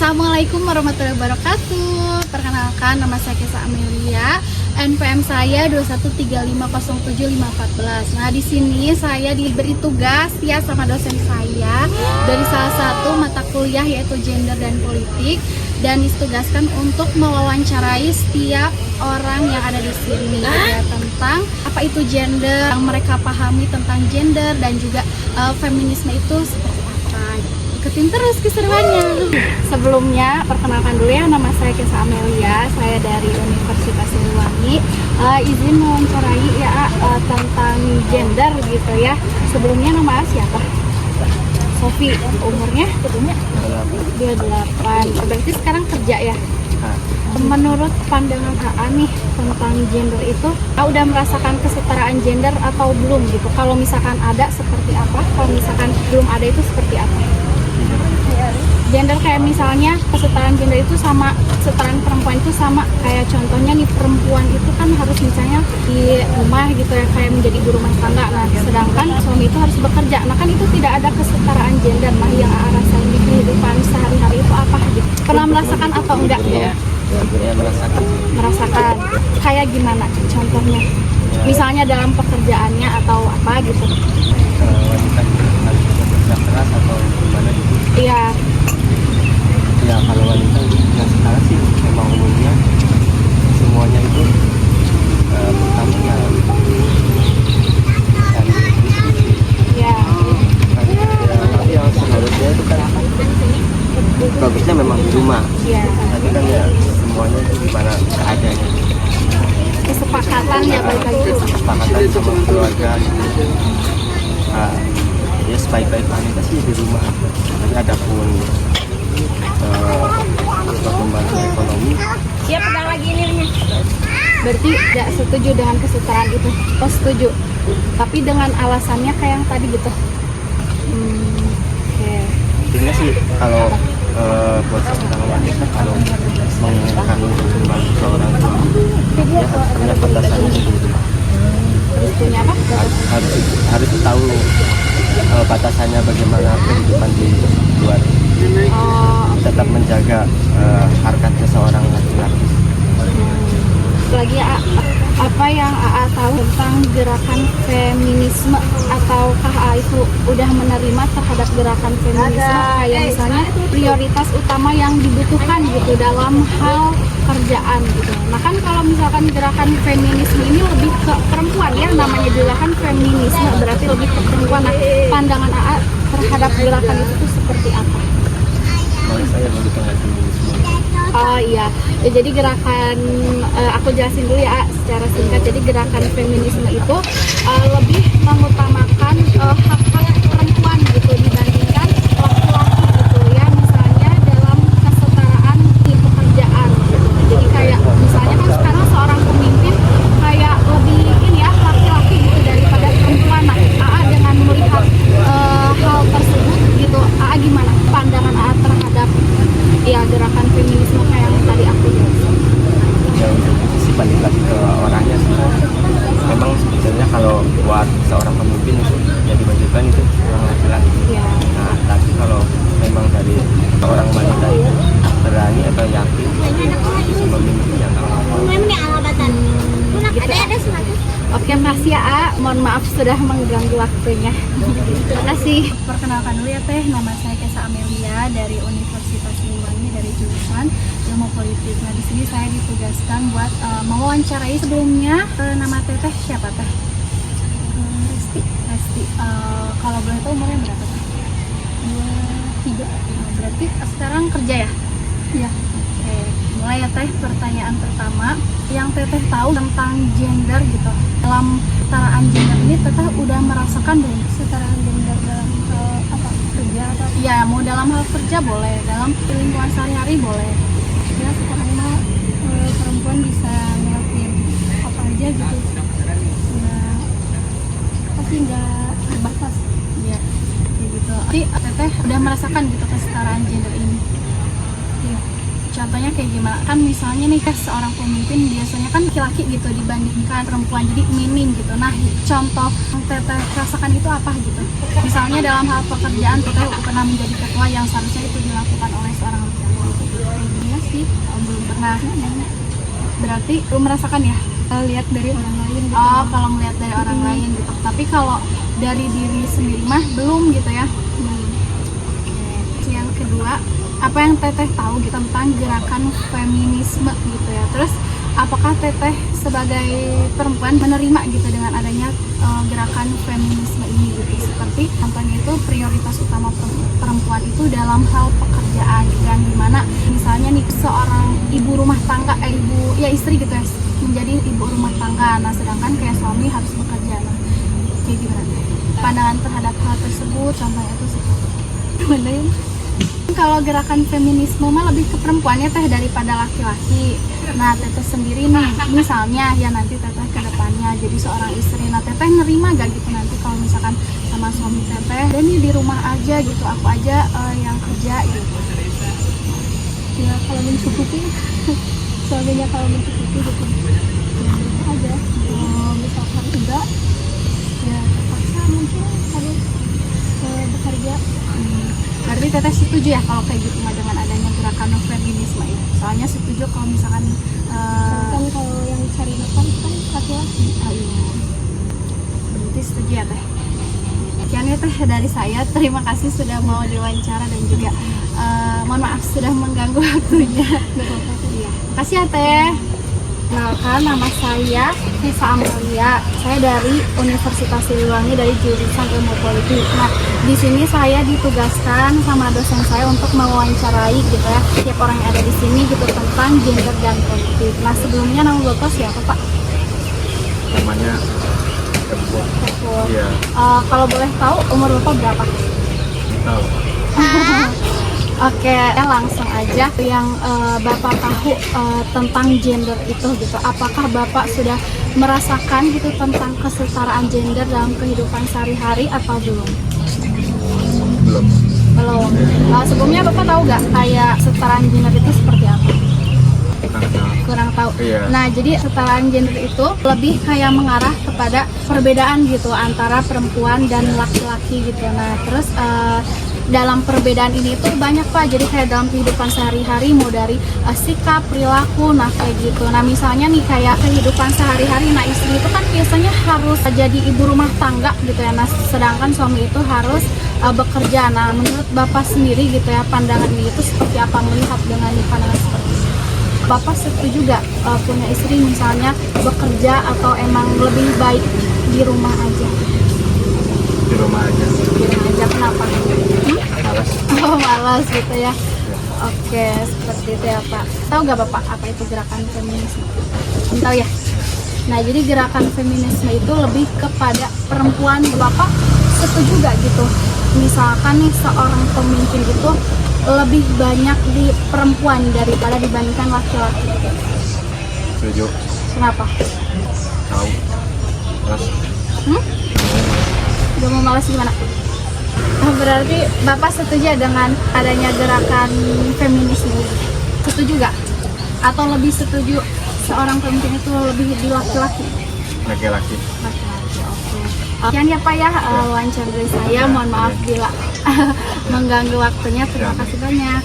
Assalamualaikum warahmatullahi wabarakatuh. Perkenalkan, nama saya Kesa Amelia. NPM saya 213507514. Nah, di sini saya diberi tugas ya sama dosen saya dari salah satu mata kuliah yaitu gender dan politik, dan ditugaskan untuk mewawancarai setiap orang yang ada di sini ya, tentang apa itu gender, yang mereka pahami tentang gender dan juga feminisme itu seperti apa. Ikutin terus keseruannya. Sebelumnya, perkenalkan dulu ya, nama saya Kesa Amelia, saya dari Universitas Siliwangi. Izin mewawancarai ya tentang gender gitu ya. Sebelumnya nama siapa? Sofi, umurnya? 28. Berarti sekarang kerja ya? Menurut pandangan AA nih tentang gender itu, udah merasakan kesetaraan gender atau belum gitu? Kalau misalkan ada, seperti apa? Kalau misalkan belum ada, itu seperti apa? Gender kayak misalnya kesetaraan gender itu sama, kesetaraan perempuan itu sama, kayak contohnya nih, perempuan itu kan harus misalnya di rumah gitu ya, kayak menjadi ibu rumah tangga. Nah, sedangkan suami itu harus bekerja. Nah, kan itu tidak ada kesetaraan gender. Nah, yang rasain di kehidupan sehari-hari itu apa gitu? Pernah merasakan atau enggak? Ya, Merasakan. Kayak gimana contohnya? Misalnya dalam pekerjaannya atau apa gitu? wanita harus bekerja keras atau gimana gitu. Iya. Ya, kalau wanita yang sekarang sih memang umumnya semuanya itu pertama ya cari bisnis. Iya. Tapi yang seharusnya itu kan bagusnya memang di rumah. Iya. Tapi kan ya semuanya itu gimana keadaannya. Kesepakatan ya, balik lagi ke Kesepakatan sama keluarga gitu. Ya sebaik-baik wanita sih di rumah. Tapi ada pun membantu ekonomi. Dia pegang lagi ini. Berarti tidak setuju dengan kesetaraan itu? Oh, setuju. Tapi dengan alasannya kayak yang tadi gitu. Oke. Intinya sih kalau buat seorang wanita kalau menginginkan membantu seorang suami, ya harus punya batasannya gitu. Terus punya apa? Harus tahu batasannya bagaimana kehidupan di luar. Oh, Tetap menjaga harkat seorang laki-laki. lagi apa yang AA tahu tentang gerakan feminisme, ataukah AA itu udah menerima terhadap gerakan feminisme, kayak misalnya prioritas utama yang dibutuhkan gitu dalam hal kerjaan gitu. Nah, kan kalau misalkan gerakan feminisme ini lebih ke perempuan ya, namanya gerakan feminisme berarti lebih ke perempuan. Nah, pandangan AA terhadap gerakan itu tuh seperti apa? Kalau saya begitu nggak feminisme. Oh iya, ya, jadi gerakan aku jelasin dulu ya secara singkat. Jadi gerakan feminisme itu lebih mengutamakan hak-hak perempuan gitu dibandingkan laki-laki gitu ya. Misalnya dalam kesetaraan di pekerjaan gitu. Jadi kayak misalnya kan sekarang seorang pemimpin kayak lebih ini ya, laki-laki gitu daripada perempuan. Nah, AA dengan melihat hal tersebut gitu, AA gimana pandangan AA terhadap ya gerakan feminisme kayak yang tadi aku jelasin? Ya untuk itu sih balik lagi ke orangnya sih. Memang sebetulnya kalau buat seorang pemimpin itu yang diwajibkan itu orang laki-laki. Ya. Nah, tapi kalau memang dari seorang wanita itu berani atau yakin bisa memimpin yang Gitu. Oke, makasih ya A. Mohon maaf sudah mengganggu waktunya. Terima kasih. Perkenalkan dulu ya Teh, nama saya Kesa Amelia dari Universitas Siliwangi dari jurusan Ilmu Politik. Nah, di sini saya ditugaskan buat mewawancarai. Sebelumnya nama Teteh siapa Teh? Resti. Resti. Kalau boleh tahu umurnya berapa Teh? 23. Berarti sekarang kerja ya? Iya. Oke, mulai ya Teh. Pertanyaan pertama, yang Teteh tahu tentang gender gitu, dalam kesetaraan gender ini Teteh udah merasakan belum? Kesetaraan gender dalam apa? Kerja atau? Ya, mau dalam hal kerja boleh, dalam lingkungan sehari-hari boleh. Ya, sekarang mah perempuan bisa ngelakuin apa aja gitu. Nah, tapi nggak terbatas. Iya, kayak gitu. Jadi Teteh udah merasakan gitu kesetaraan gender ini? Iya. Contohnya kayak gimana? Kan misalnya nih seorang pemimpin biasanya kan laki-laki gitu dibandingkan perempuan, jadi minim gitu. Nah, contoh yang Teteh rasakan itu apa gitu? Misalnya dalam hal pekerjaan Teteh pernah menjadi ketua yang seharusnya itu dilakukan oleh seorang laki-laki. Nah, berarti lu merasakan ya? Lihat dari orang lain gitu. Oh, kalau melihat dari orang lain gitu. Tapi kalau dari diri sendiri mah belum gitu ya. Oke. Yang kedua, apa yang Teteh tahu gitu tentang gerakan feminisme gitu ya? Terus apakah Teteh sebagai perempuan menerima gitu dengan adanya gerakan feminisme ini gitu? Seperti contohnya itu prioritas utama perempuan itu dalam hal pekerjaan, dan dimana misalnya nih seorang ibu rumah tangga, istri gitu ya, menjadi ibu rumah tangga. Nah, sedangkan kayak suami harus bekerja. Nah, kayak gimana? Pandangan terhadap hal tersebut, contohnya itu seperti gimana ya? Kalau gerakan feminisme mah lebih ke perempuannya Teh daripada laki-laki. Nah, Teteh sendiri nih, misalnya ya nanti Teteh ke depannya jadi seorang istri. Nah, Teteh nerima gak gitu nanti kalau misalkan sama suami Teteh, dan nih di rumah aja gitu, aku aja yang kerja gitu. Ya kalau mencukupi, suaminya kalau mencukupi gitu, ya aja. Misalkan enggak, ya terpaksa mungkin harus bekerja. Berarti Teteh setuju ya kalau kayak gitu mah dengan adanya gerakan feminisme ya? Soalnya setuju kalau misalkan kan kalau yang cari nafkah kan laki-laki. Berarti setuju ya Teh? Sekian ya Teh dari saya. Terima kasih sudah mau diwawancara dan juga mohon maaf sudah mengganggu waktunya. Terima kasih ya Teh. Kenalkan, nama saya Nisa Amelia. Saya dari Universitas Siliwangi dari jurusan Ilmu Politik. Nah, di sini saya ditugaskan sama dosen saya untuk mewawancarai gitu ya setiap orang yang ada di sini gitu tentang gender dan politik. Nah, sebelumnya nama Bapak siapa Pak? Namanya Tepur. Iya. Kalau boleh tahu umur Bapak berapa? Tahu. Oke, langsung aja yang Bapak tahu tentang gender itu gitu. Apakah Bapak sudah merasakan gitu tentang kesetaraan gender dalam kehidupan sehari-hari atau belum? Belum. Belum. Sebelumnya Bapak tahu nggak kayak kesetaraan gender itu seperti apa? Kurang tahu. Iya. Nah, jadi kesetaraan gender itu lebih kayak mengarah kepada perbedaan gitu antara perempuan dan laki-laki gitu. Nah, terus dalam perbedaan ini tuh banyak Pak, jadi kayak dalam kehidupan sehari-hari mau dari sikap, perilaku, nah kayak gitu. Nah, misalnya nih kayak kehidupan sehari-hari, nah istri itu kan biasanya harus jadi ibu rumah tangga gitu ya, nah sedangkan suami itu harus bekerja. Nah, menurut Bapak sendiri gitu ya, pandangan ini itu seperti apa, melihat dengan pandangan seperti ini? Bapak setuju gak punya istri misalnya bekerja atau emang lebih baik di rumah aja? Di rumah aja. Di rumah aja, kenapa? Malas. Oh, malas gitu ya. Oke, seperti itu ya Pak. Tahu gak Bapak apa itu gerakan feminisme? Tahu ya? Nah, jadi gerakan feminisme itu lebih kepada perempuan. Bapak setuju gak gitu? Misalkan nih seorang pemimpin itu lebih banyak di perempuan daripada dibandingkan laki-laki. Setuju. Kenapa? Tahu. Malas. Udah mau malas gimana? Berarti Bapak setuju dengan adanya gerakan feminisme? Setuju gak? Atau lebih setuju seorang pemimpin itu lebih di laki-laki? Laki-laki. Laki-laki, oke. Sekian ya Pak ya wawancara dari saya. Mohon maaf bila mengganggu waktunya. Terima kasih banyak.